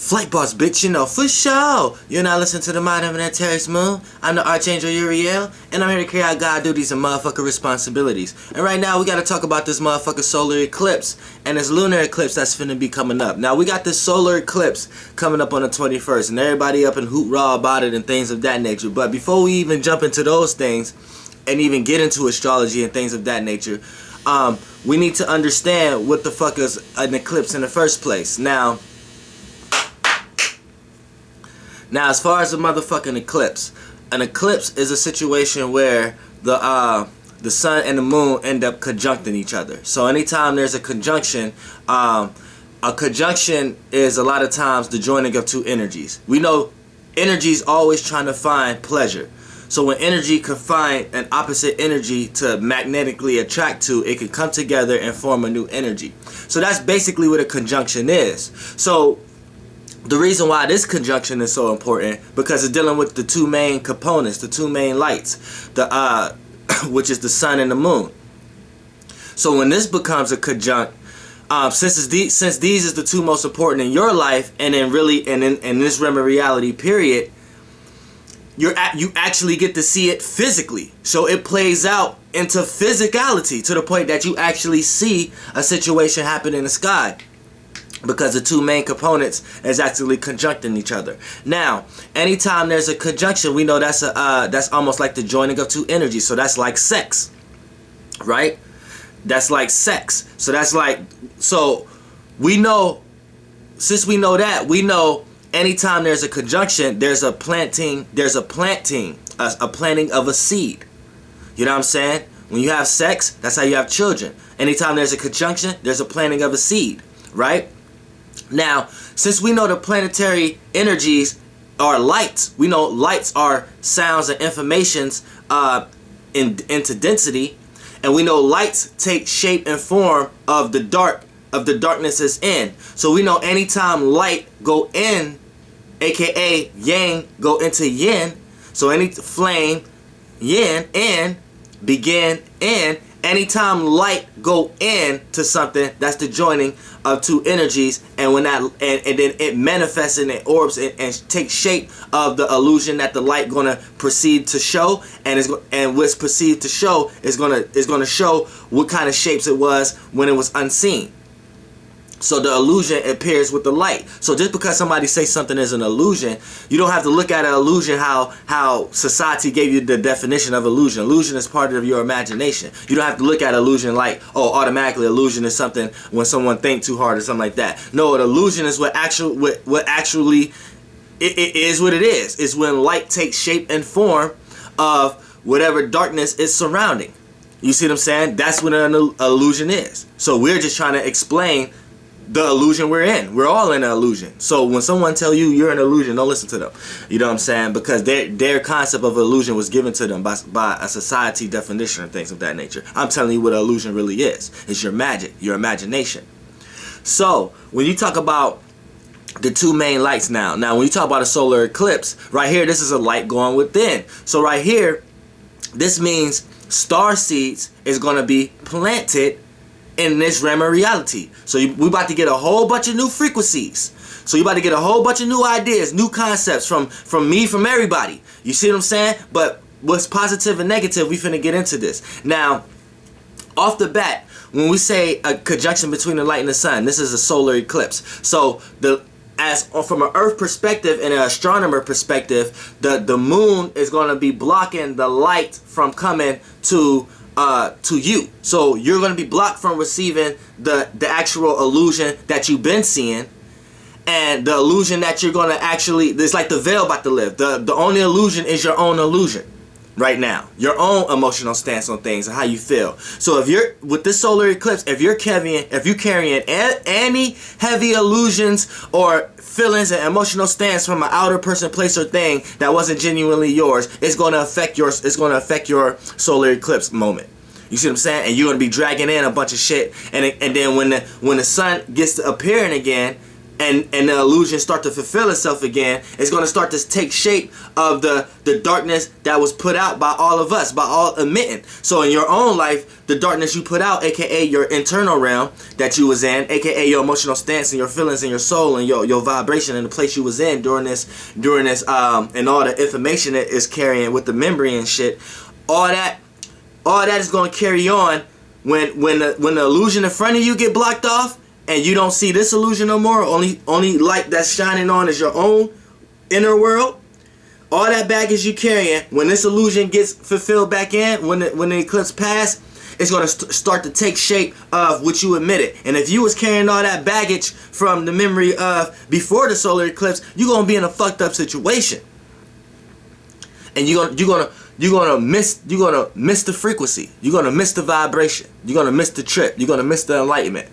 Flight boss, bitch, you know, for sure. You're not listening to the Mind of an Terrace Moon. I'm the Archangel URIEL, and I'm here to carry out God duties and motherfucker responsibilities. And right now, we gotta talk about this motherfucker solar eclipse and this lunar eclipse that's finna be coming up. Now, we got this solar eclipse coming up on the 21st, and everybody up in hoot-rah about it and things of that nature. But before we even jump into those things, and even get into astrology and things of that nature, we need to understand what the fuck is an eclipse in the first place. Now, as far as a motherfucking eclipse, an eclipse is a situation where the sun and the moon end up conjuncting each other. So anytime there's a conjunction is a lot of times the joining of two energies. We know energy's always trying to find pleasure. So when energy can find an opposite energy to magnetically attract to, it can come together and form a new energy. So that's basically what a conjunction is. So the reason why this conjunction is so important, because it's dealing with the two main components, the two main lights, which is the sun and the moon. So when this becomes a conjunct, since these is the two most important in your life, and then really in this realm of reality period, you actually get to see it physically. So it plays out into physicality to the point that you actually see a situation happen in the sky, because the two main components is actually conjuncting each other. Now, anytime there's a conjunction, we know that's almost like the joining of two energies. So that's like sex, right? That's like sex. So we know, since we know that, we know anytime there's a conjunction, there's a planting of a seed. You know what I'm saying? When you have sex, that's how you have children. Anytime there's a conjunction, there's a planting of a seed, right? Now, since we know the planetary energies are lights, we know lights are sounds and informations into density, and we know lights take shape and form of the darkness is in. So we know anytime light go in, aka yang go into yin, so any flame, yin, in, begin, in, anytime light go in to something, that's the joining of two energies, and when that and then it manifests and it orbs and takes shape of the illusion that the light gonna proceed to show, and what's perceived to show is gonna show what kind of shapes it was when it was unseen. So the illusion appears with the light. So just because somebody says something is an illusion, you don't have to look at an illusion how society gave you the definition of illusion. Illusion is part of your imagination. You don't have to look at illusion like, oh, automatically illusion is something when someone thinks too hard or something like that. No, an illusion is what actually it is what it is. It's when light takes shape and form of whatever darkness is surrounding. You see what I'm saying? That's what an illusion is. So we're just trying to explain the illusion we're in. We're all in an illusion. So when someone tell you you're an illusion, don't listen to them. You know what I'm saying? Because their concept of illusion was given to them by a society definition and things of that nature. I'm telling you what an illusion really is. It's your magic, your imagination. So when you talk about the two main lights now when you talk about a solar eclipse, right here, this is a light going within. So right here, this means star seeds is going to be planted in this realm of reality. So we about to get a whole bunch of new frequencies. So you about to get a whole bunch of new ideas, new concepts from me, from everybody. You see what I'm saying? But what's positive and negative, we finna get into this. Now, off the bat, when we say a conjunction between the light and the sun, this is a solar eclipse. So from an Earth perspective and an astronomer perspective, the moon is going to be blocking the light from coming to you. So you're going to be blocked from receiving the actual illusion that you've been seeing, and the illusion that you're going to actually, it's like the veil about to lift. The only illusion is your own illusion right now, your own emotional stance on things and how you feel. So if you're with this solar eclipse, if you're carrying any heavy illusions or feelings and emotional stance from an outer person, place, or thing that wasn't genuinely yours, it's going to affect your solar eclipse moment. You see what I'm saying? And you're going to be dragging in a bunch of shit, and then when the sun gets to appearing again, and the illusion start to fulfill itself again, it's going to start to take shape of the darkness that was put out by all of us, by all emitting. So in your own life, the darkness you put out, aka your internal realm that you was in, aka your emotional stance and your feelings and your soul and your vibration and the place you was in during this and all the information it is carrying with the memory and shit, all that is going to carry on when the illusion in front of you get blocked off, and you don't see this illusion no more. Only light that's shining on is your own inner world. All that baggage you carrying, when this illusion gets fulfilled back in, when the eclipse pass, it's going to start to take shape of what you admitted. And if you was carrying all that baggage from the memory of before the solar eclipse, you're going to be in a fucked up situation. And you're gonna miss the frequency. You're gonna miss the vibration. You're gonna miss the trip. You're gonna miss the enlightenment.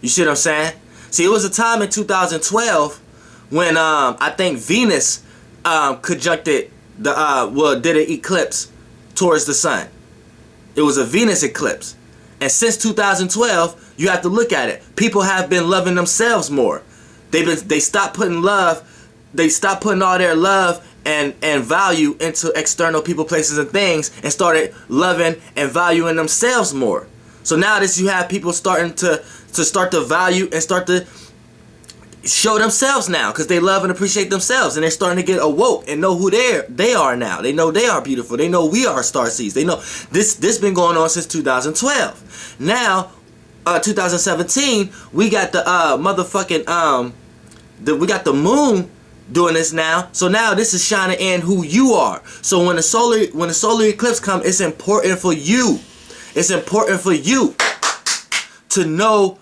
You see what I'm saying? See, it was a time in 2012 when I think Venus conjuncted did an eclipse towards the sun. It was a Venus eclipse. And since 2012, you have to look at it. People have been loving themselves more. They stopped putting all their love and value into external people, places, and things, and started loving and valuing themselves more. So now you have people starting to value and start to show themselves now, because they love and appreciate themselves, and they're starting to get awoke and know who they are now. They know they are beautiful. They know we are starseeds. They know this been going on since 2012. Now, 2017, we got the we got the moon doing this now. So now this is shining in who you are. So when the solar eclipse comes, it's important for you. It's important for you to know,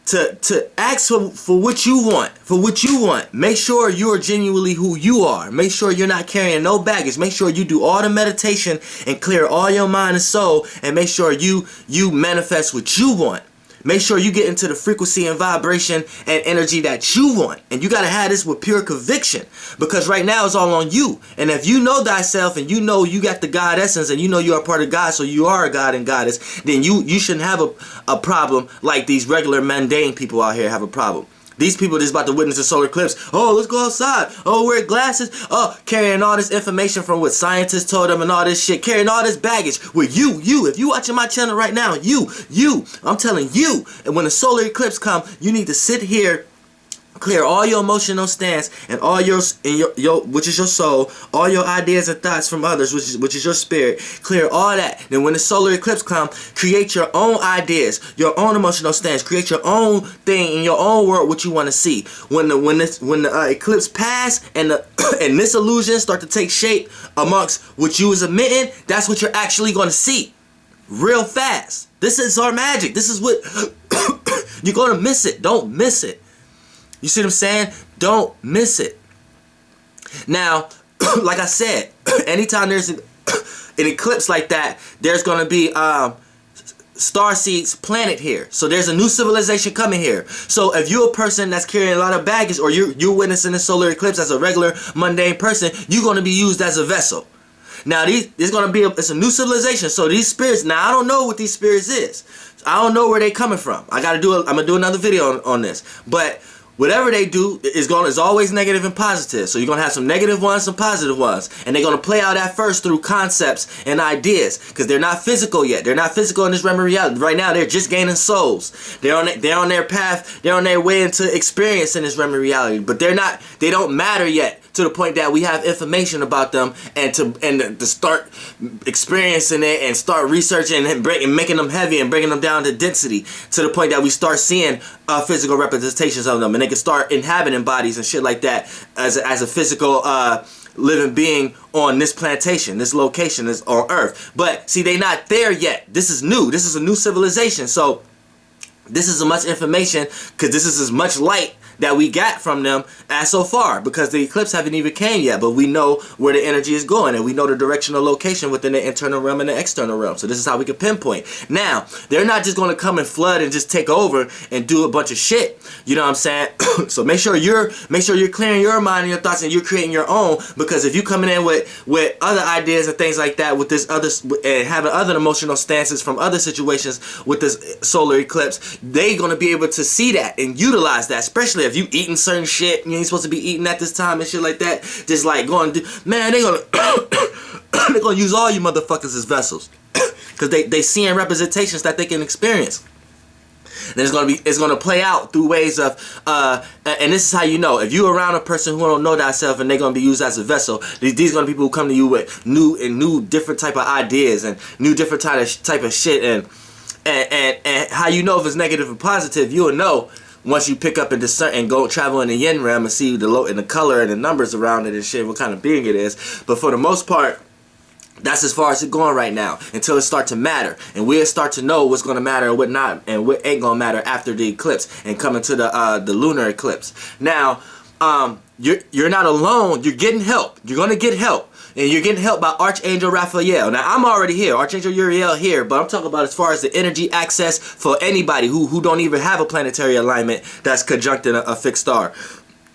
to ask for what you want. Make sure you're genuinely who you are. Make sure you're not carrying no baggage. Make sure you do all the meditation and clear all your mind and soul, and make sure you manifest what you want. Make sure you get into the frequency and vibration and energy that you want. And you got to have this with pure conviction, because right now it's all on you. And if you know thyself, and you know you got the God essence, and you know you are part of God, so you are a God and Goddess, then you shouldn't have a problem like these regular mundane people out here have a problem. These people that's about to witness the solar eclipse, oh, let's go outside, oh, wear glasses, oh, carrying all this information from what scientists told them and all this shit, carrying all this baggage with you, if you watching my channel right now, I'm telling you, and when the solar eclipse comes, you need to sit here, clear all your emotional stance and all your which is your soul, all your ideas and thoughts from others, which is your spirit. Clear all that. Then when the solar eclipse comes, create your own ideas, your own emotional stance. Create your own thing in your own world, what you want to see. When the eclipse pass and and this illusion start to take shape amongst what you was emitting, that's what you're actually going to see, real fast. This is our magic. This is what you're going to miss it. Don't miss it. You see what I'm saying? Don't miss it. Now, like I said, anytime there's an eclipse like that, there's going to be star seeds planted here. So there's a new civilization coming here. So if you're a person that's carrying a lot of baggage, or you're witnessing the solar eclipse as a regular mundane person, you're going to be used as a vessel. Now it's a new civilization. So these spirits, now I don't know what these spirits is. I don't know where they coming from. I'm gonna do another video on this. But whatever they do is always negative and positive. So you're going to have some negative ones, some positive ones. And they're going to play out at first through concepts and ideas, because they're not physical yet. They're not physical in this realm of reality. Right now, they're just gaining souls. They're on their path. They're on their way into experiencing this realm of reality. But they don't matter yet, to the point that we have information about them, and to start experiencing it and start researching and making them heavy and bringing them down to density, to the point that we start seeing physical representations of them, and they can start inhabiting bodies and shit like that as a physical living being on this plantation, this location, this on Earth. But see, they not there yet. This is new. This is a new civilization. So this is as much information, because this is as much light that we got from them as so far, because the eclipse haven't even came yet, but we know where the energy is going, and we know the directional location within the internal realm and the external realm. So this is how we can pinpoint. Now, they're not just going to come and flood and just take over and do a bunch of shit. You know what I'm saying? So make sure you're clearing your mind and your thoughts, and you're creating your own, because if you coming in with other ideas and things like that, with this other, and having other emotional stances from other situations with this solar eclipse, they gonna be able to see that and utilize that, especially if you eating certain shit you ain't supposed to be eating at this time and shit like that. Just like going to, man, they gonna they gonna use all you motherfuckers as vessels, because they seeing representations that they can experience. And it's gonna play out through ways of and this is how you know if you around a person who don't know thyself and they're gonna be used as a vessel. These gonna be people who come to you with new different type of ideas and new different type of shit, and how you know if it's negative or positive, you'll know once you pick up and discern and go travel in the yin realm and see the color and the numbers around it and shit, what kind of being it is. But for the most part, that's as far as it's going right now, until it start to matter, and we'll start to know what's going to matter and what not, and what ain't going to matter after the eclipse and coming to the lunar eclipse. Now, you're not alone. You're getting help. You're going to get help, and you're getting help by Archangel Raphael. Now, I'm already here, Archangel Uriel here, but I'm talking about as far as the energy access for anybody who don't even have a planetary alignment that's conjuncting a fixed star,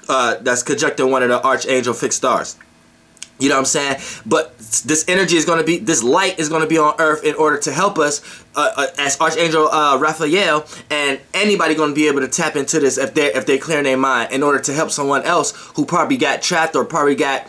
that's conjuncting one of the Archangel fixed stars. You know what I'm saying? But this energy is going to be, this light is going to be on Earth in order to help us as Archangel Raphael, and anybody going to be able to tap into this if they're clearing their mind, in order to help someone else who probably got trapped or probably got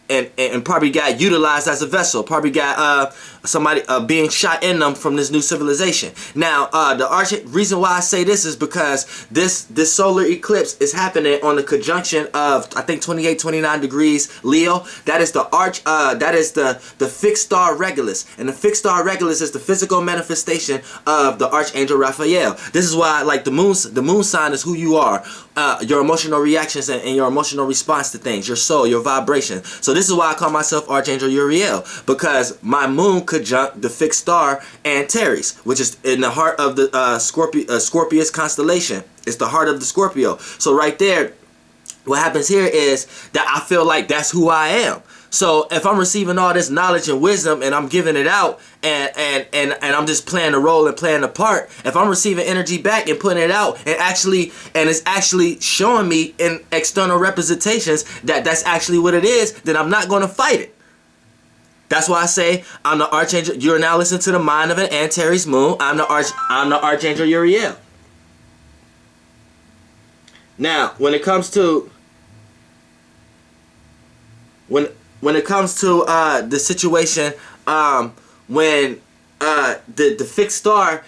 and probably got utilized as a vessel, probably got somebody being shot in them from this new civilization. Now, the reason why I say this is because this solar eclipse is happening on the conjunction of, I think, 28, 29 degrees Leo. That is the fixed star Regulus, and the fixed star Regulus is the physical manifestation of the Archangel Raphael. This is why, like, the moon sign is who you are, your emotional reactions and your emotional response to things, your soul, your vibration. So this is why I call myself Archangel Uriel, because my moon conjunct the fixed star Antares, which is in the heart of the Scorpius constellation. It's the heart of the Scorpio. So right there, what happens here is that I feel like that's who I am. So if I'm receiving all this knowledge and wisdom and I'm giving it out, and I'm just playing a role and playing a part, if I'm receiving energy back and putting it out, and it's actually showing me in external representations that that's actually what it is, then I'm not going to fight it. That's why I say I'm the Archangel. You're now listening to the mind of an Antares moon. I'm the Archangel Uriel. Now, when it comes to the situation, when the fixed star,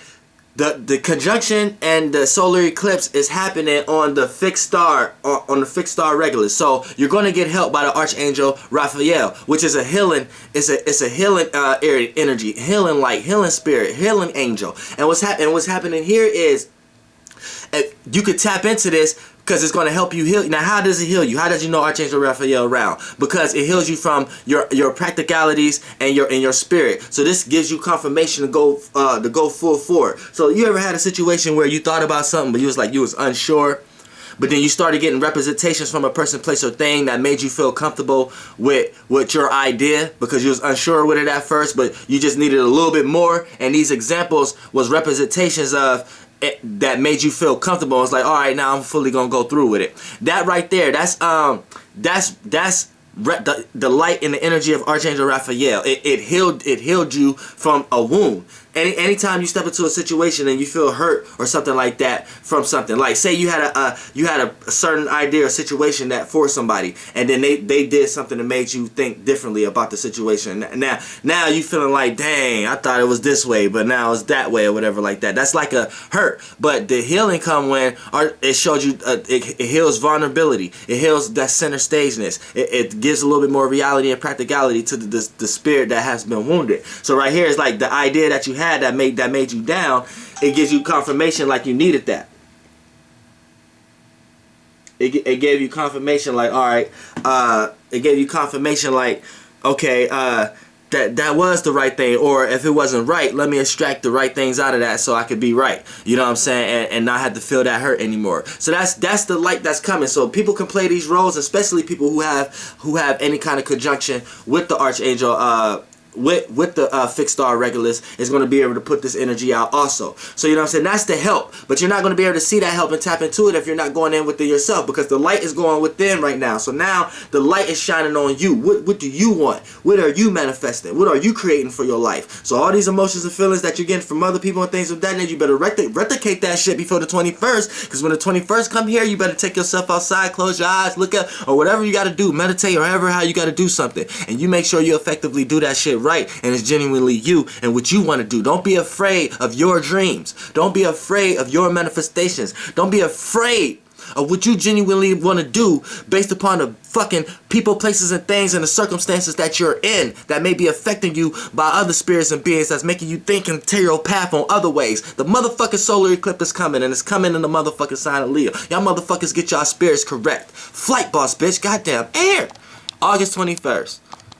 the conjunction and the solar eclipse is happening on the fixed star, on the fixed star Regulus. So you're going to get help by the Archangel Raphael, which is a healing, it's a healing energy, healing light, healing spirit, healing angel. And what's happening here is you could tap into this, because it's going to help you heal. Now, how does it heal you? How does you know Archangel Raphael around? Because it heals you from your practicalities and your spirit. So this gives you confirmation to go full forward. So you ever had a situation where you thought about something, but you was unsure, but then you started getting representations from a person, place, or thing that made you feel comfortable with your idea, because you was unsure with it at first, but you just needed a little bit more. And these examples was representations of that made you feel comfortable. It's like, all right, now I'm fully gonna go through with it. That right there, that's the light and the energy of Archangel Raphael. It healed you from a wound. Anytime you step into a situation and you feel hurt or something like that from something, like say you had a certain idea or situation that for somebody, and then they did something that made you think differently about the situation. Now you feeling like, dang, I thought it was this way, but now it's that way, or whatever like that. That's like a hurt. But the healing come when it showed you, it heals vulnerability. It heals that center stageness. It gives a little bit more reality and practicality to the spirit that has been wounded. So right here is like the idea that you had that made you down. It gives you confirmation like you needed that. It gave you confirmation like, all right, it gave you confirmation like, okay, that was the right thing, or if it wasn't right, let me extract the right things out of that so I could be right. You know what I'm saying? And not have to feel that hurt anymore. So that's the light that's coming. So people can play these roles, especially people who have any kind of conjunction with the archangel, with the fixed star Regulus, is going to be able to put this energy out also. So you know what I'm saying, that's the help, but you're not going to be able to see that help and tap into it if you're not going in within yourself, because the light is going within right now. So now the light is shining on you. What do you want? What are you manifesting? What are you creating for your life? So all these emotions and feelings that you're getting from other people and things of that nature, you better replicate that shit before the 21st, because when the 21st come here, you better take yourself outside, close your eyes, look up, or whatever you got to do, meditate, or however how you got to do something, and you make sure you effectively do that shit right, and it's genuinely you and what you want to do. Don't be afraid of your dreams. Don't be afraid of your manifestations. Don't be afraid of what you genuinely want to do based upon the fucking people, places, and things and the circumstances that you're in that may be affecting you by other spirits and beings that's making you think and tear your path on other ways. The motherfucking solar eclipse is coming, and it's coming in the motherfucking sign of Leo. Y'all motherfuckers get y'all spirits correct. Flight boss, bitch. Goddamn air. August 21st.